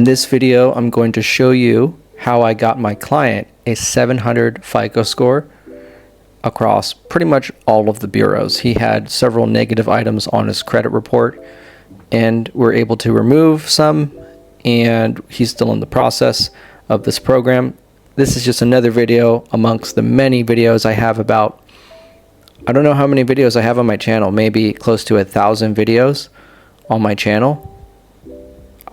In this video, I'm going to show you how I got my client a 700 FICO score across pretty much all of the bureaus. He had several negative items on his credit report, and we're able to remove some, and he's still in the process of this program. This is just another video amongst the many videos I have about, I don't know how many videos I have on my channel, maybe close to 1,000 videos on my channel.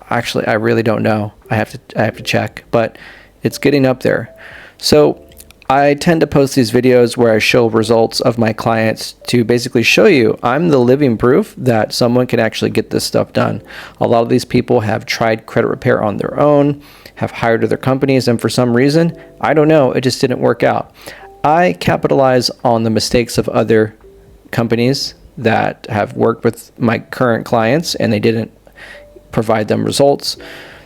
Actually, I really don't know. I have to check, but it's getting up there. So I tend to post these videos where I show results of my clients to basically show you I'm the living proof that someone can actually get this stuff done. A lot of these people have tried credit repair on their own, have hired other companies, and for some reason, I don't know, it just didn't work out. I capitalize on the mistakes of other companies that have worked with my current clients and they didn't provide them results.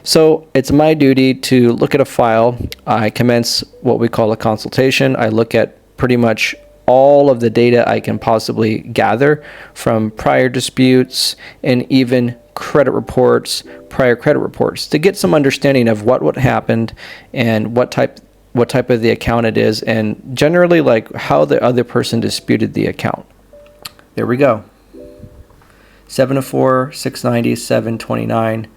So it's my duty to look at a file. I commence what we call a consultation. I look at pretty much all of the data I can possibly gather from prior disputes and even credit reports, prior credit reports, to get some understanding of what happened and what type of the account it is, and generally like how the other person disputed the account. There we go. 704, 690, 729.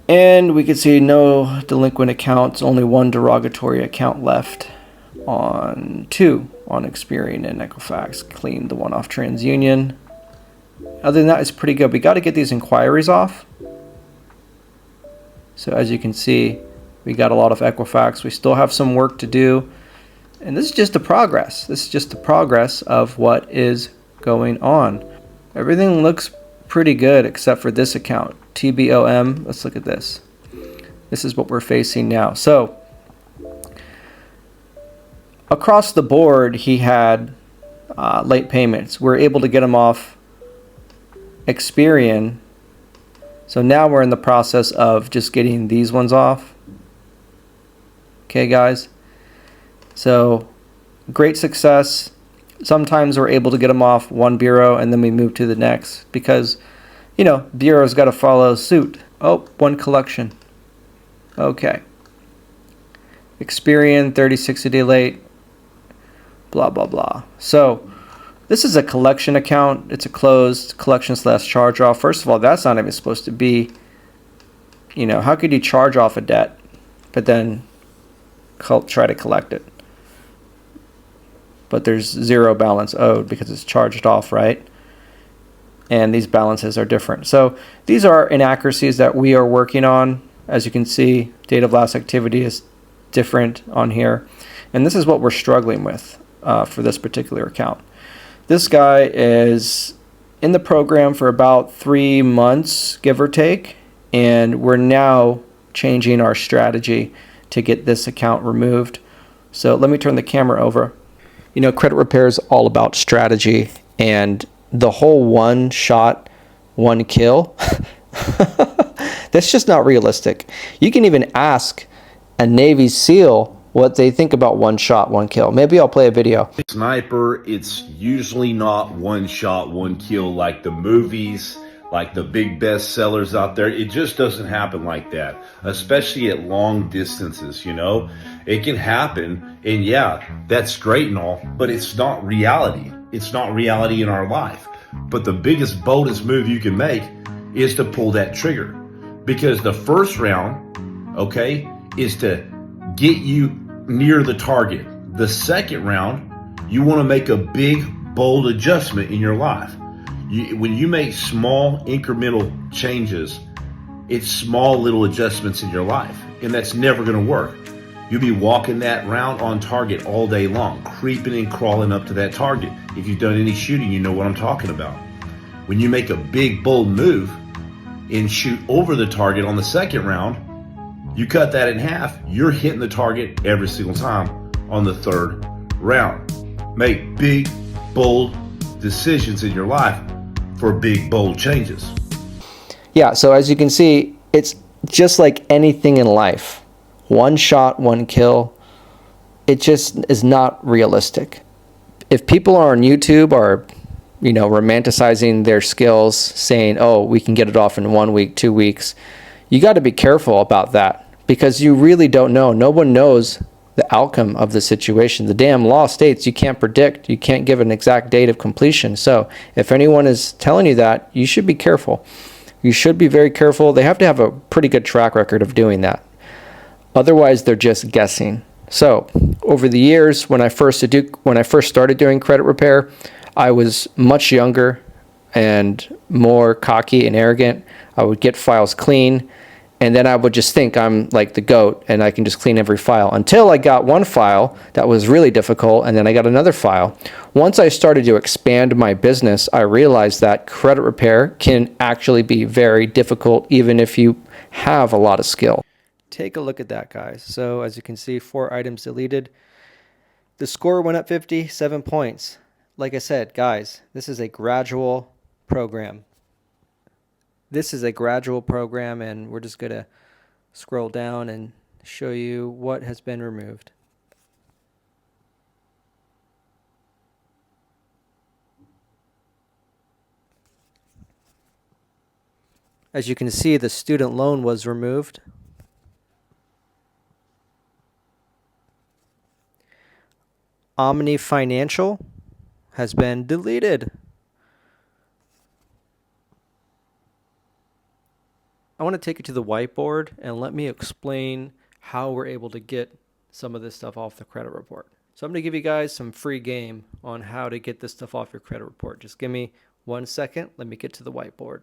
And we can see no delinquent accounts, only one derogatory account left on two on EXPERIAN and EQUIFAX. Cleaned the one off TRANSUNION. Other than that, it's pretty good. We got to get these inquiries off. So as you can see, we got a lot of EQUIFAX. We still have some work to do. And this is just the progress. This is just the progress of what is going on. Everything looks pretty good except for this account, TBOM. Let's look at this. This is what we're facing now. So across the board, he had late payments. We're able to get him off EXPERIAN. So now we're in the process of just getting these ones off. Okay, guys. So great success. Sometimes we're able to get them off one bureau and then we move to the next because, you know, bureau's got to follow suit. Oh, one collection. Okay. EXPERIAN, 30-60 day late. Blah, blah, blah. So this is a collection account. It's a closed collection / charge off. First of all, that's not even supposed to be, you know, how could you charge off a debt but then try to collect it? But there's zero balance owed because it's charged off, right? And these balances are different. So these are inaccuracies that we are working on. As you can see, date of last activity is different on here. And this is what we're struggling with for this particular account. This guy is in the program for about 3 months, give or take. And we're now changing our strategy to get this account removed. So let me turn the camera over. You know, credit repair is all about strategy, and the whole one shot, one kill, that's just not realistic. You can even ask a Navy SEAL what they think about one shot, one kill. Maybe I'll play a video. Sniper, it's usually not one shot, one kill like the movies, like the big bestsellers out there. It just doesn't happen like that, especially at long distances, you know. It can happen, and yeah, that's great and all, but it's not reality. It's not reality in our life. But the biggest, boldest move you can make is to pull that trigger. Because the first round, okay, is to get you near the target. The second round, you want to make a big, bold adjustment in your life. When you make small incremental changes, it's small little adjustments in your life, and that's never going to work. You'll be walking that round on target all day long, creeping and crawling up to that target. If you've done any shooting, you know what I'm talking about. When you make a big, bold move and shoot over the target on the second round, you cut that in half, you're hitting the target every single time on the third round. Make big, bold decisions in your life for big, bold changes. Yeah, so as you can see, it's just like anything in life. One shot, one kill. It just is not realistic. If people on YouTube are romanticizing their skills, saying, oh, we can get it off in 1 week, 2 weeks. You got to be careful about that because you really don't know. No one knows the outcome of the situation. The damn law states you can't predict, you can't give an exact date of completion. So if anyone is telling you that, you should be careful. You should be very careful. They have to have a pretty good track record of doing that. Otherwise, they're just guessing. So over the years, when I first started doing credit repair, I was much younger and more cocky and arrogant. I would get files clean, and then I would just think I'm like the GOAT and I can just clean every file until I got one file that was really difficult, and then I got another file. Once I started to expand my business, I realized that credit repair can actually be very difficult even if you have a lot of skill. Take a look at that, guys. So as you can see, 4 items deleted. The score went up 57 points. Like I said, guys, this is a gradual program. And we're just going to scroll down and show you what has been removed. As you can see, the student loan was removed. Omni Financial has been deleted. I want to take you to the whiteboard and let me explain how we're able to get some of this stuff off the credit report. So I'm going to give you guys some free game on how to get this stuff off your credit report. Just give me 1 second. Let me get to the whiteboard.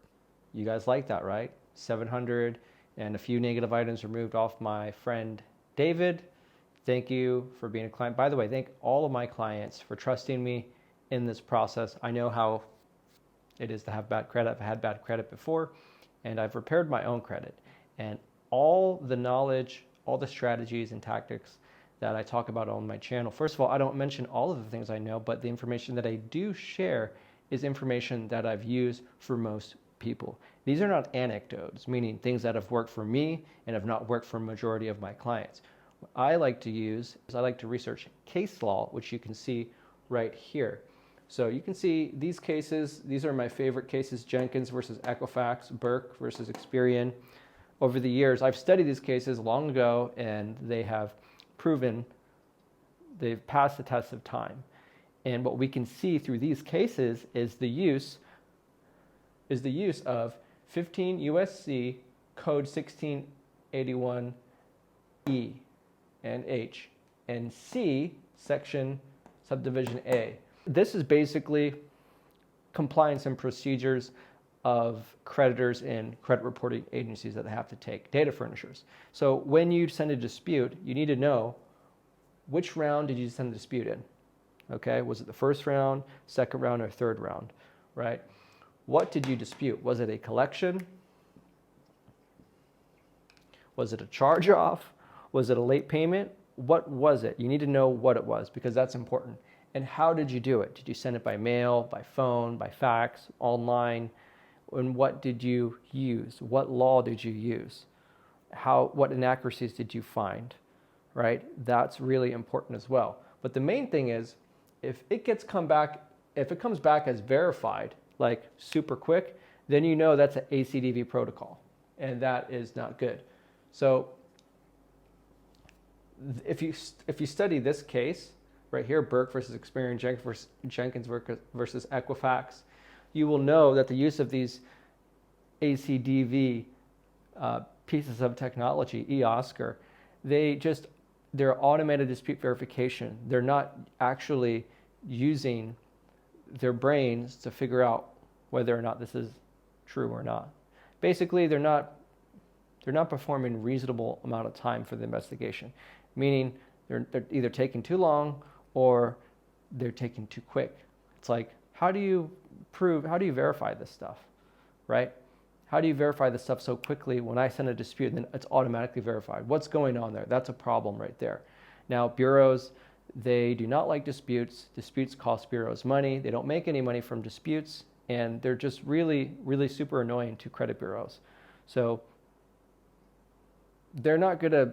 You guys like that, right? 700 and a few negative items removed off my friend David. Thank you for being a client. By the way, thank all of my clients for trusting me in this process. I know how it is to have bad credit. I've had bad credit before, and I've repaired my own credit. And all the knowledge, all the strategies and tactics that I talk about on my channel, first of all, I don't mention all of the things I know, but the information that I do share is information that I've used for most people. These are not anecdotes, meaning things that have worked for me and have not worked for a majority of my clients. What I like to use is I like to research case law, which you can see right here. So you can see these cases. These are my favorite cases: Jenkins versus Equifax, Burke versus EXPERIAN. Over the years, I've studied these cases long ago, and they have proven they've passed the test of time. And what we can see through these cases is the use of 15 USC Code 1681 E and H and C section subdivision A. This is basically compliance and procedures of creditors and credit reporting agencies that they have to take, data furnishers. So when you send a dispute, you need to know which round did you send the dispute in. Okay, was it the first round, second round, or third round, right? What did you dispute? Was it a collection? Was it a charge-off? Was it a late payment? What was it? You need to know what it was, because that's important. And how did you do it? Did you send it by mail, by phone, by fax, online? And what did you use? What law did you use? What inaccuracies did you find, right? That's really important as well. But the main thing is, if it comes back as verified, like super quick, then you know that's an ACDV protocol, and that is not good. So if you study this case right here, Burke versus EXPERIAN, Jenkins versus Equifax, you will know that the use of these ACDV pieces of technology, eOscar, they're automated dispute verification. They're not actually using their brains to figure out whether or not this is true or not. Basically, they're not performing reasonable amount of time for the investigation, meaning they're either taking too long or they're taking too quick. It's like, how do you verify this stuff, right? How do you verify this stuff so quickly? When I send a dispute, then it's automatically verified. What's going on there? That's a problem right there. Now, bureaus, they do not like disputes. Disputes cost bureaus money. They don't make any money from disputes, and they're just really, really super annoying to credit bureaus. So they're not gonna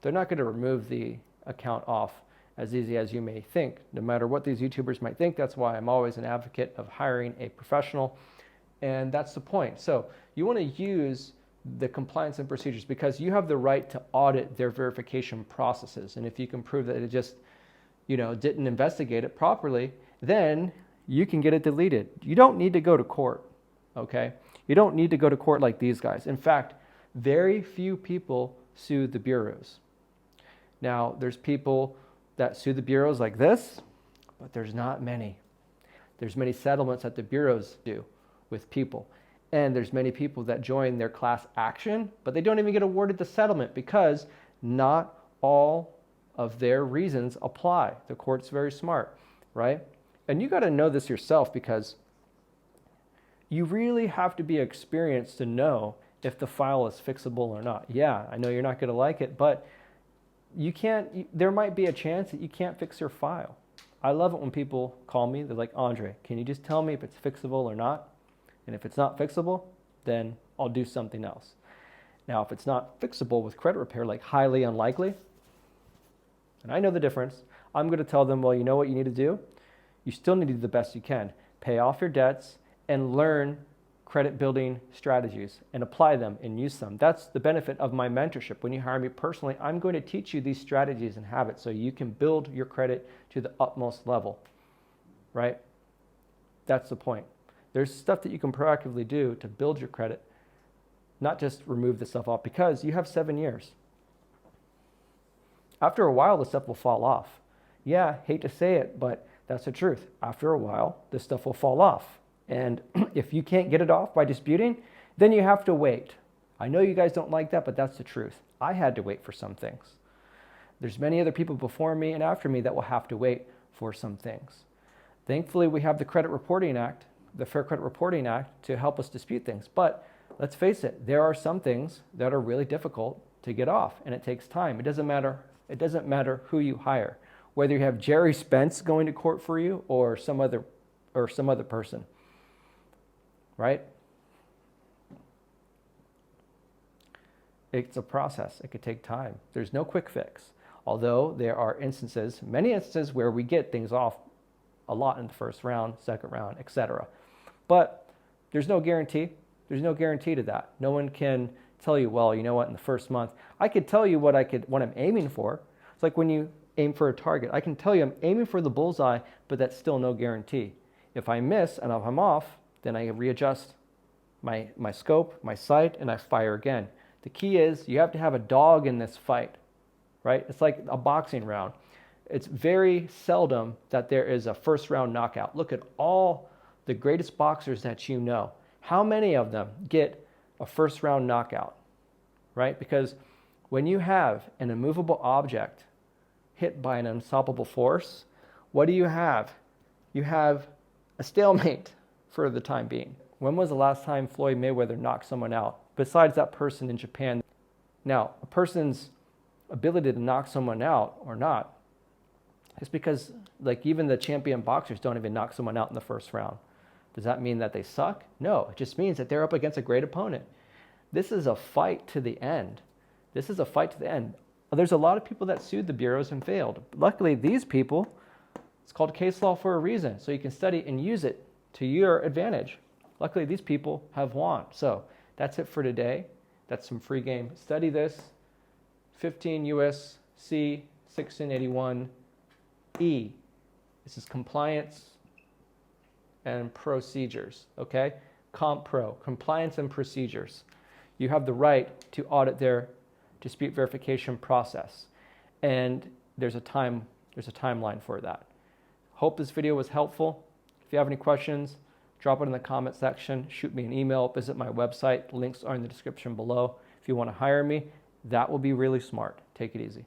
remove the account off as easy as you may think. No matter what these YouTubers might think, that's why I'm always an advocate of hiring a professional. And that's the point. So you want to use the compliance and procedures because you have the right to audit their verification processes. And if you can prove that it just, didn't investigate it properly, then you can get it deleted. You don't need to go to court, okay? You don't need to go to court like these guys. In fact, very few people sue the bureaus. Now, there's people that sue the bureaus like this, but there's not many. There's many settlements that the bureaus do with people. And there's many people that join their class action, but they don't even get awarded the settlement because not all of their reasons apply. The court's very smart, right? And you got to know this yourself because you really have to be experienced to know if the file is fixable or not. Yeah, I know you're not going to like it, but there might be a chance that you can't fix your file. I love it when people call me. They're like, Andre, can you just tell me if it's fixable or not? And if it's not fixable, then I'll do something else. Now, if it's not fixable with credit repair, like highly unlikely, and I know the difference, I'm going to tell them, well, you know what you need to do? You still need to do the best you can. Pay off your debts and learn credit building strategies and apply them and use them. That's the benefit of my mentorship. When you hire me personally, I'm going to teach you these strategies and habits so you can build your credit to the utmost level, right? That's the point. There's stuff that you can proactively do to build your credit, not just remove the stuff off, because you have 7 years. After a while, the stuff will fall off. Yeah, hate to say it, but that's the truth. After a while, this stuff will fall off. And if you can't get it off by disputing, then you have to wait. I know you guys don't like that, but that's the truth. I had to wait for some things. There's many other people before me and after me that will have to wait for some things. Thankfully, we have the Credit Reporting Act, the Fair Credit Reporting Act, to help us dispute things. But let's face it, there are some things that are really difficult to get off, and it takes time. It doesn't matter who you hire, whether you have Jerry Spence going to court for you or some other person, right? It's a process. It could take time. There's no quick fix. Although there are many instances where we get things off a lot in the first round, second round, etc. But there's no guarantee. There's no guarantee to that. No one can tell you, well, you know what, in the first month, I could tell you what I'm aiming for. It's like when you aim for a target. I can tell you I'm aiming for the bullseye, but that's still no guarantee. If I miss and if I'm off, then I readjust my scope, my sight, and I fire again. The key is you have to have a dog in this fight, right? It's like a boxing round. It's very seldom that there is a first round knockout. Look at all the greatest boxers that you know. How many of them get a first round knockout, right? Because when you have an immovable object hit by an unstoppable force, what do you have? You have a stalemate for the time being. When was the last time Floyd Mayweather knocked someone out besides that person in Japan? Now, a person's ability to knock someone out or not is because, like, even the champion boxers don't even knock someone out in the first round. Does that mean that they suck? No, it just means that they're up against a great opponent. This is a fight to the end. This is a fight to the end. There's a lot of people that sued the bureaus and failed. Luckily, these people, it's called case law for a reason, so you can study and use it to your advantage. Luckily, these people have won. So that's it for today. That's some free game. Study this. 15 U.S.C. 1681 E. This is compliance and procedures, okay? CompPro, compliance and procedures. You have the right to audit their dispute verification process. And there's a timeline for that. Hope this video was helpful. If you have any questions, drop it in the comment section, shoot me an email, visit my website. Links are in the description below. If you want to hire me, that will be really smart. Take it easy.